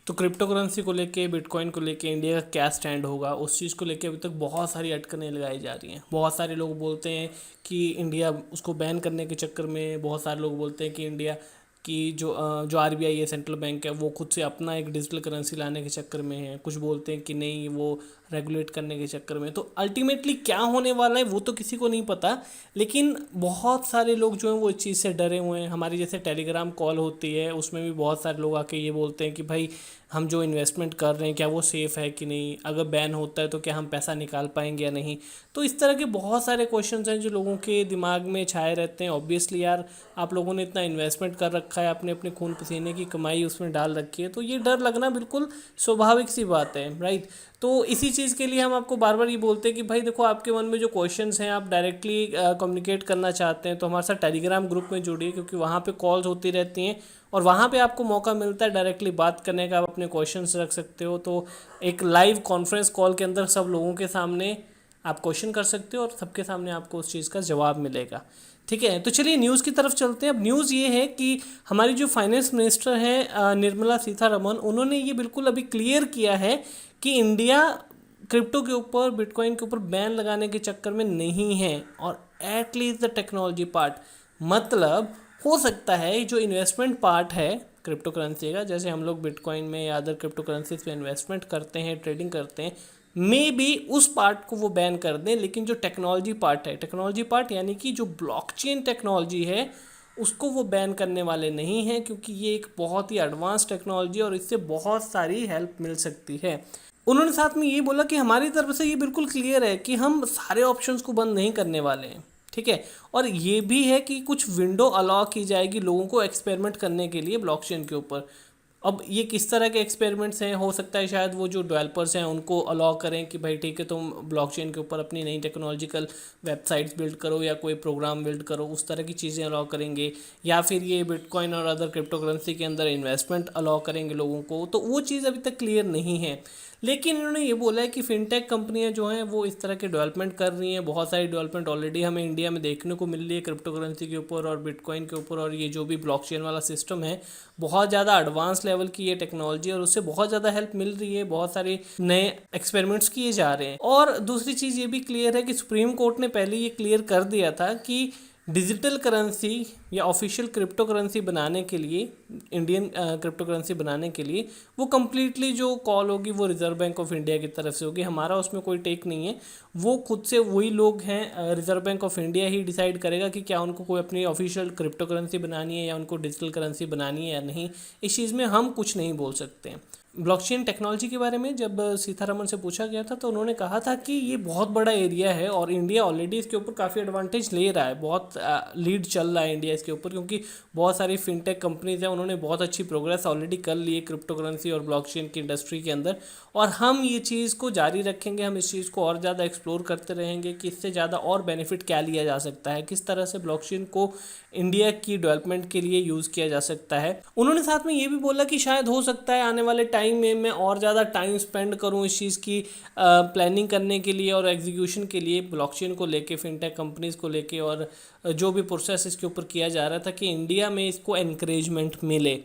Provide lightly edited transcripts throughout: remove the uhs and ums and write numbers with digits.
तो crypto currency को लेके, बिटकॉइन को लेके इंडिया का क्या स्टैंड होगा, उस चीज़ को लेके अभी तक बहुत सारी अटकलें लगाई जा रही हैं। बहुत सारे लोग बोलते हैं कि इंडिया उसको बैन करने के चक्कर में, बहुत सारे लोग बोलते हैं कि इंडिया की जो आरबीआई है, सेंट्रल बैंक है, वो खुद से अपना एक डिजिटल करेंसी लाने के चक्कर में है। कुछ बोलते हैं कि नहीं, वो रेगुलेट करने के चक्कर में। तो अल्टीमेटली क्या होने वाला है वो तो किसी को नहीं पता, लेकिन बहुत सारे लोग जो हैं वो इस चीज़ से डरे हुए हैं। हमारी जैसे टेलीग्राम कॉल होती है, उसमें भी बहुत सारे लोग आके ये बोलते हैं कि भाई हम जो इन्वेस्टमेंट कर रहे हैं क्या वो सेफ़ है कि नहीं, अगर बैन होता है तो क्या हम पैसा निकाल पाएंगे या नहीं। तो इस तरह के बहुत सारे क्वेश्चंस हैं जो लोगों के दिमाग में छाए रहते हैं। ऑब्वियसली यार, आप लोगों ने इतना इन्वेस्टमेंट कर रखा है, अपने अपने खून पसीने की कमाई उसमें डाल रखी है, तो ये डर लगना बिल्कुल स्वाभाविक सी बात है, राइट। तो इसी चीज़ के लिए हम आपको बार बार ये बोलते हैं कि भाई देखो, आपके मन में जो क्वेश्चंस हैं, आप डायरेक्टली कम्युनिकेट करना चाहते हैं तो हमारे साथ टेलीग्राम ग्रुप में जुड़िए, क्योंकि वहाँ पे कॉल्स होती रहती हैं और वहाँ पे आपको मौका मिलता है डायरेक्टली बात करने का। आप अपने क्वेश्चंस रख सकते हो, तो एक लाइव कॉन्फ्रेंस कॉल के अंदर सब लोगों के सामने आप क्वेश्चन कर सकते हो और सबके सामने आपको उस चीज़ का जवाब मिलेगा। ठीक है, तो चलिए न्यूज़ की तरफ चलते हैं। अब न्यूज़ ये है कि हमारी जो फाइनेंस मिनिस्टर हैं निर्मला सीतारमन, उन्होंने ये बिल्कुल अभी क्लियर किया है कि इंडिया क्रिप्टो के ऊपर, बिटकॉइन के ऊपर बैन लगाने के चक्कर में नहीं है। और एटलीस्ट द टेक्नोलॉजी पार्ट, मतलब हो सकता है जो इन्वेस्टमेंट पार्ट है क्रिप्टो करेंसी का, जैसे हम लोग बिटकॉइन में या अदर क्रिप्टो करेंसीज पे इन्वेस्टमेंट करते हैं, ट्रेडिंग करते हैं, मे बी उस पार्ट को वो बैन कर दें, लेकिन जो टेक्नोलॉजी पार्ट है, टेक्नोलॉजी पार्ट यानी कि जो ब्लॉकचेन टेक्नोलॉजी है, उसको वो बैन करने वाले नहीं हैं, क्योंकि ये एक बहुत ही एडवांस टेक्नोलॉजी और इससे बहुत सारी हेल्प मिल सकती है। उन्होंने साथ में ये बोला कि हमारी तरफ से ये बिल्कुल क्लियर है कि हम सारे ऑप्शंस को बंद नहीं करने वाले हैं। ठीक है, और ये भी है कि कुछ विंडो अलाउ की जाएगी लोगों को एक्सपेरिमेंट करने के लिए ब्लॉकचेन के ऊपर। अब ये किस तरह के एक्सपेरिमेंट्स हैं, हो सकता है शायद वो जो डेवलपर्स हैं उनको अलाउ करें कि भाई ठीक है, तुम ब्लॉकचेन के ऊपर अपनी नई टेक्नोलॉजिकल वेबसाइट्स बिल्ड करो या कोई प्रोग्राम बिल्ड करो, उस तरह की चीज़ें अलाउ करेंगे। या फिर ये बिटकॉइन और अदर क्रिप्टो करेंसी के अंदर इन्वेस्टमेंट अलाउ करेंगे लोगों को, तो वो चीज़ अभी तक क्लियर नहीं है। लेकिन इन्होंने ये बोला है कि फिनटेक कंपनियां जो हैं वो इस तरह के डेवलपमेंट कर रही हैं। बहुत सारी डेवलपमेंट ऑलरेडी हमें इंडिया में देखने को मिल रही है क्रिप्टो करेंसी के ऊपर और बिटकॉइन के ऊपर, और ये जो भी ब्लॉकचेन वाला सिस्टम है, बहुत ज़्यादा एडवांस लेवल की ये टेक्नोलॉजी, और उससे बहुत ज़्यादा हेल्प मिल रही है। बहुत सारे नए एक्सपेरिमेंट्स किए जा रहे हैं। और दूसरी चीज़ ये भी क्लियर है कि सुप्रीम कोर्ट ने पहले ये क्लियर कर दिया था कि डिजिटल करेंसी या ऑफिशियल क्रिप्टो करेंसी बनाने के लिए, इंडियन क्रिप्टो करेंसी बनाने के लिए, वो कम्प्लीटली जो कॉल होगी वो रिजर्व बैंक ऑफ इंडिया की तरफ से होगी। हमारा उसमें कोई टेक नहीं है। वो खुद से वही लोग हैं, reserve bank of India he decide करेगा कि क्या उनको कोई अपनी ऑफिशियल क्रिप्टो करेंसी बनानी है या उनको डिजिटल करेंसी बनानी है या नहीं। इस चीज़ में हम कुछ नहीं बोल सकते हैं। ब्लॉकचेन टेक्नोलॉजी के बारे में जब सीतारमन से पूछा गया था तो उन्होंने कहा था कि ये बहुत बड़ा एरिया है और इंडिया ऑलरेडी इसके ऊपर काफ़ी एडवांटेज ले रहा है। बहुत लीड चल रहा है इंडिया इसके ऊपर, क्योंकि बहुत सारी फिनटेक कंपनीज हैं, उन्होंने बहुत अच्छी प्रोग्रेस ऑलरेडी कर ली है क्रिप्टो करेंसी और ब्लॉकचेन की इंडस्ट्री के अंदर। और हम ये चीज़ को जारी रखेंगे, हम इस चीज़ को और ज़्यादा एक्सप्लोर करते रहेंगे कि इससे ज़्यादा और बेनिफिट क्या लिया जा सकता है, किस तरह से ब्लॉकचेन को इंडिया की डेवलपमेंट के लिए यूज़ किया जा सकता है। उन्होंने साथ में ये भी बोला कि शायद हो सकता है आने वाले टाइम में मैं और ज़्यादा टाइम स्पेंड करूँ इस चीज़ की प्लानिंग करने के लिए और एग्जीक्यूशन के लिए, ब्लॉकचेन को लेके, फिनटेक कंपनीज़ को लेके, और जो भी प्रोसेस इसके ऊपर किया जा रहा था कि इंडिया में इसको एनकरेजमेंट मिले।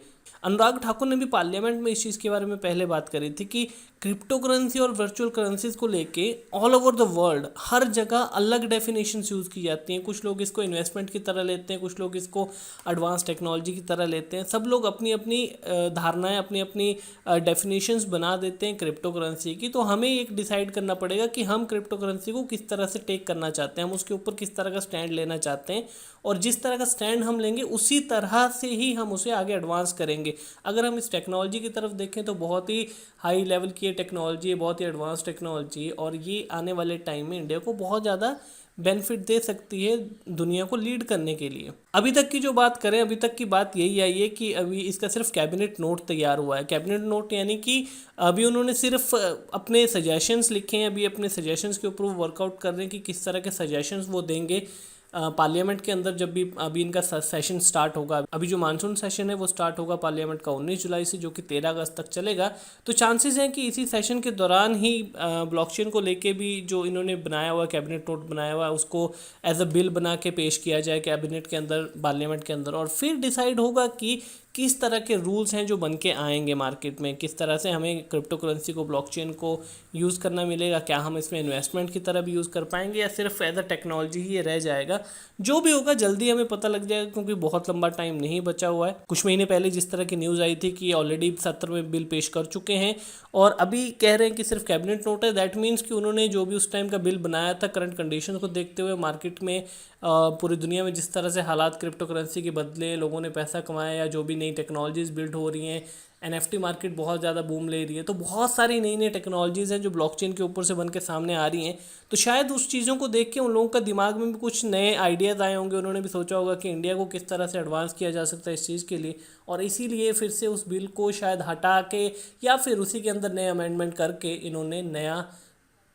अनुराग ठाकुर ने भी पार्लियामेंट में इस चीज़ के बारे में पहले बात करी थी कि क्रिप्टो करेंसी और वर्चुअल करेंसीज को लेके ऑल ओवर द वर्ल्ड हर जगह अलग डेफिनेशंस यूज़ की जाती हैं। कुछ लोग इसको इन्वेस्टमेंट की तरह लेते हैं, कुछ लोग इसको एडवांस टेक्नोलॉजी की तरह लेते हैं। सब लोग अपनी अपनी धारणाएं, अपनी अपनी डेफिनेशंस बना देते हैं क्रिप्टो करेंसी की। तो हमें एक डिसाइड करना पड़ेगा कि हम क्रिप्टो करेंसी को किस तरह से टेक करना चाहते हैं, हम उसके ऊपर किस तरह का स्टैंड लेना चाहते हैं, और जिस तरह का स्टैंड हम लेंगे उसी तरह से ही हम उसे आगे एडवांस करेंगे। अगर हम इस टेक्नोलॉजी की तरफ देखें तो बहुत ही हाई लेवल की ये टेक्नोलॉजी है, बहुत ही एडवांस टेक्नोलॉजी है, और ये आने वाले टाइम में इंडिया को बहुत ज़्यादा बेनिफिट दे सकती है दुनिया को लीड करने के लिए। अभी तक की जो बात करें, अभी तक की बात यही आई है कि अभी इसका सिर्फ कैबिनेट नोट तैयार हुआ है। कैबिनेट नोट यानी कि अभी उन्होंने सिर्फ अपने सजेशंस लिखे हैं, अभी अपने सजेशंस के ऊपर वो वर्कआउट कर रहे हैं कि किस तरह के सजेशंस वो देंगे पार्लियामेंट के अंदर। जब भी अभी इनका सेशन स्टार्ट होगा, अभी जो मानसून सेशन है वो स्टार्ट होगा पार्लियामेंट का 19 जुलाई से, जो कि 13 अगस्त तक चलेगा। तो चांसेस हैं कि इसी सेशन के दौरान ही ब्लॉकचेन को लेके भी जो इन्होंने बनाया हुआ कैबिनेट नोट बनाया हुआ है उसको एज अ बिल बना के पेश किया जाए कैबिनेट के अंदर, पार्लियामेंट के अंदर, और फिर डिसाइड होगा कि किस तरह के रूल्स हैं जो बन के आएंगे मार्केट में, किस तरह से हमें क्रिप्टो करेंसी को, ब्लॉकचेन को यूज़ करना मिलेगा, क्या हम इसमें इन्वेस्टमेंट की तरह भी यूज़ कर पाएंगे या सिर्फ एज अ टेक्नोलॉजी ही ये रह जाएगा। जो भी होगा जल्दी हमें पता लग जाएगा, क्योंकि बहुत लंबा टाइम नहीं बचा हुआ है। कुछ महीने पहले जिस तरह की न्यूज़ आई थी कि ऑलरेडी सत्र में बिल पेश कर चुके हैं और अभी कह रहे हैं कि सिर्फ कैबिनेट नोट है, दैट मीन्स कि उन्होंने जो भी उस टाइम का बिल बनाया था करंट कंडीशन को देखते हुए, मार्केट में पूरी दुनिया में जिस तरह से हालात क्रिप्टो करेंसी के बदले लोगों ने पैसा कमाया या जो भी नई टेक्नोलॉजीज़ बिल्ड हो रही हैं, एनएफटी मार्केट बहुत ज़्यादा बूम ले रही है, तो बहुत सारी नई नई टेक्नोलॉजीज़ हैं जो ब्लॉकचेन के ऊपर से बन के सामने आ रही हैं। तो शायद उस चीज़ों को देख के उन लोगों का दिमाग में भी कुछ नए आइडियाज़ आए होंगे, उन्होंने भी सोचा होगा कि इंडिया को किस तरह से एडवांस किया जा सकता है इस चीज़ के लिए, और इसीलिए फिर से उस बिल को शायद हटा के या फिर उसी के अंदर नए अमेंडमेंट करके इन्होंने नया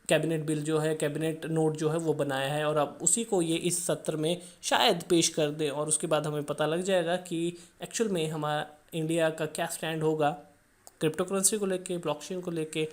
कैबिनेट बिल जो है, कैबिनेट नोट जो है वो बनाया है, और अब उसी को ये इस सत्र में शायद पेश कर दें और उसके बाद हमें पता लग जाएगा कि एक्चुअल में हमारा इंडिया का क्या स्टैंड होगा क्रिप्टो करेंसी को लेके, ब्लॉकचेन को लेके,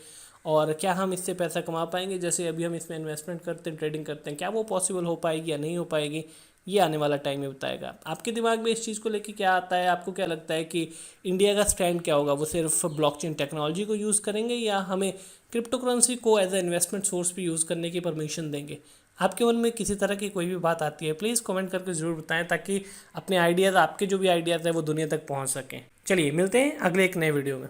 और क्या हम इससे पैसा कमा पाएंगे। जैसे अभी हम इसमें इन्वेस्टमेंट करते हैं, ट्रेडिंग करते हैं, क्या वो पॉसिबल हो पाएगी या नहीं हो पाएगी, ये आने वाला टाइम ही बताएगा। आपके दिमाग में इस चीज़ को लेके क्या आता है, आपको क्या लगता है कि इंडिया का स्टैंड क्या होगा, वो सिर्फ ब्लॉकचेन टेक्नोलॉजी को यूज़ करेंगे या हमें क्रिप्टो करेंसी को एज ए इन्वेस्टमेंट सोर्स भी यूज़ करने की परमिशन देंगे। आपके मन में किसी तरह की कोई भी बात आती है प्लीज़ कमेंट करके ज़रूर बताएं, ताकि अपने आइडियाज़, आपके जो भी आइडियाज़ है वो दुनिया तक पहुंच सकें। चलिए मिलते हैं अगले एक नए वीडियो में।